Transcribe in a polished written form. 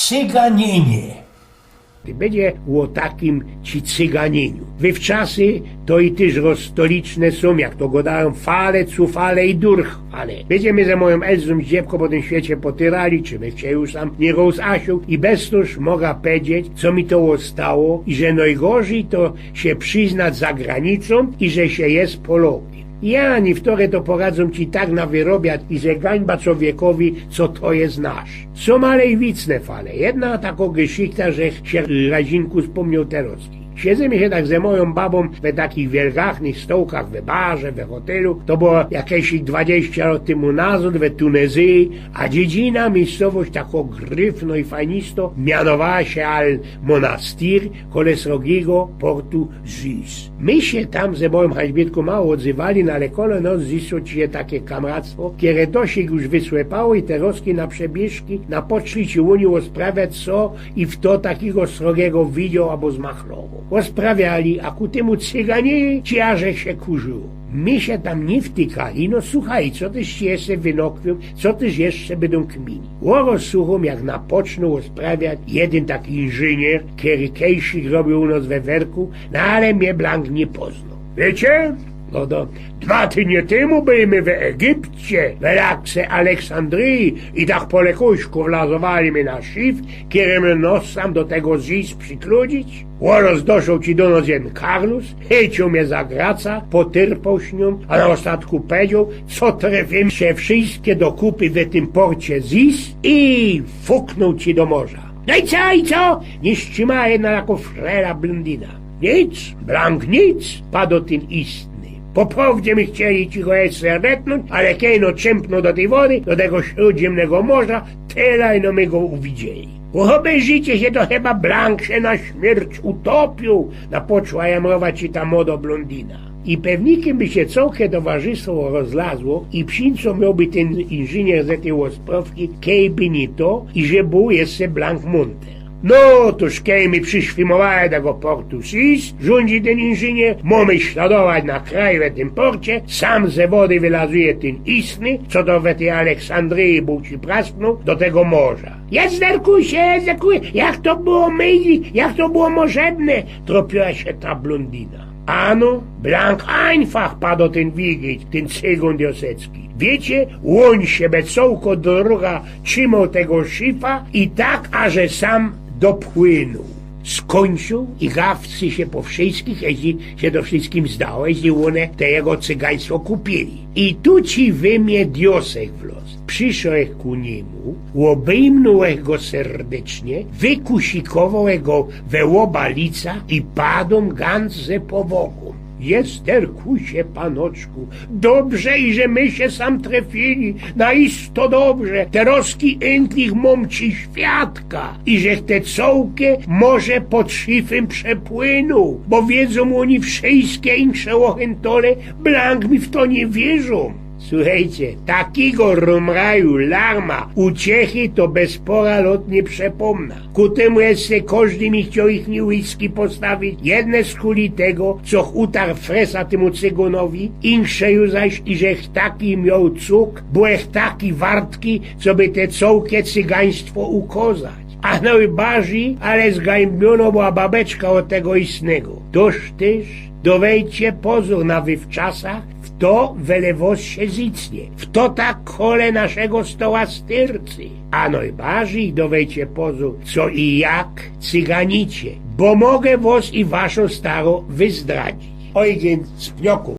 Cyganienie. Będzie o takim ci cyganieniu. Wywczasy to i tyż rozstoliczne są, jak to godają fale, cufale i durchfale. Będziemy ze moją Elzą z dziewką po tym świecie potyrali, czy my chcieli już sam nie roz Asiu i bez toż mogę powiedzieć, co mi to stało i że najgorzej to się przyznać za granicą i że się jest Polokiem. Ja ani wtóre to poradzą ci tak na wyrobiać i że gańba człowiekowi, co to jest nasz. Są ale i wicne fale. Jedna taką geschichta, że się Razinku wspomniał Teroski. Siedzimy się tak ze moją babą we takich wielgachnych stołkach, we barze, we hotelu. To było jakieś 20 lat temu nazad, we Tunezji, a dziedzina, miejscowość tako gryfno i fajnisto, mianowała się Al Monastir, koło srogiego portu Zis. My się tam ze moją haźbietką mało odzywali, no ale koło nos zisło ci je takie kamractwo, kiedy dosik już wysłepało i Teroski na przebieżki, na poczli ci uniło sprawiać co i w to takiego srogiego widział albo zmachlował. Osprawiali, a ku temu cyganie ciarze się kurzyło. My się tam nie wtykali, no słuchaj, co tyś jeszcze wynokwił, co tyś jeszcze będą kmini. Łoro słuchom, jak napoczną osprawiać jeden taki inżynier, który kejszik robił u nas we werku, no ale mnie Blank nie poznał. Wiecie? No to 2 tygodnie temu byliśmy w Egipcie, w Relakse Aleksandrii i tak po lekuśku wlazowali mnie na szyf, kierujemy nos sam do tego Zis przykludzić. Łoros doszł ci do nas jeden Karlus, chycił mnie za graca, potyrpał z nią, a na ostatku powiedział, co trefimy się wszystkie do kupy w tym porcie Zis i fuknął ci do morza. No i co? Nie trzyma jedna jako frera blondyna. Nic, Blank nic, padł ten istny. Poprawdzie my chcieli ci go jeszcze retnąć, ale kiedy czempnął do tej wody, do tego śródziemnego morza, tyle no my go uwidzieli. Obejrzyjcie się, to chyba Blank się na śmierć utopił, napoczła jamrować ci ta modo blondyna. I pewnikiem by się całkie towarzystwo rozlazło i przyńco miałby ten inżynier z tej osprawki, kejby nie to i że był jeszcze Blank Monter. No, toż kiedy mi przyświmowali tego portu Sis, rządzi ten inżynier, mamy śladować na kraj w tym porcie, sam ze wody wylazuje ten istny, co to w tej Aleksandrii był ci prasknął, do tego morza. Zderkuj się, jak to było myli, jak to było możebne, tropiła się ta blondyna. Ano, Blank einfach padł ten wigieć, ten cygon diosecki. Wiecie, on się becołko droga trzymał tego szyfa i tak, aże sam dopłynął. Skończył i gawcy się po wszystkich, jeśli się to wszystkim zdało, jeśli one te jego cygaństwo kupili. I tu ci wymie diosek w los. Przyszedł ku niemu, obejmnął go serdecznie, wykusikował go we łoba lica i padł ganz ze powogą. Zderkuj się, panoczku, dobrze i że my się sam trafili, naisto dobrze, Teroski endlich mam ci świadka i że te cołkie może pod szyfem przepłyną, bo wiedzą oni wszystkie insze ochętole, Blank mi w to nie wierzą. Słuchajcie, takiego rumraju, larma, uciechy to bez pora lot nie przepomna. Ku temu jeszcze każdy mi chciał ich nie whisky postawić, jedne z kuli tego, co utarł fresa temu cygonowi, insze już zaś i żech taki miał cuk, byłech taki wartki, co by te cołkie cygaństwo ukozać. A najbardziej, ale zgańbiono była babeczka od tego istnego. Toż też dowejdźcie pozór na wywczasach, to welewos się zicnie, w to tak kole naszego stoła styrcy. A najbardziej dowejdźcie pozór, co i jak cyganicie, bo mogę was i waszą staro wyzdradzić. Oj, więc z pnioku.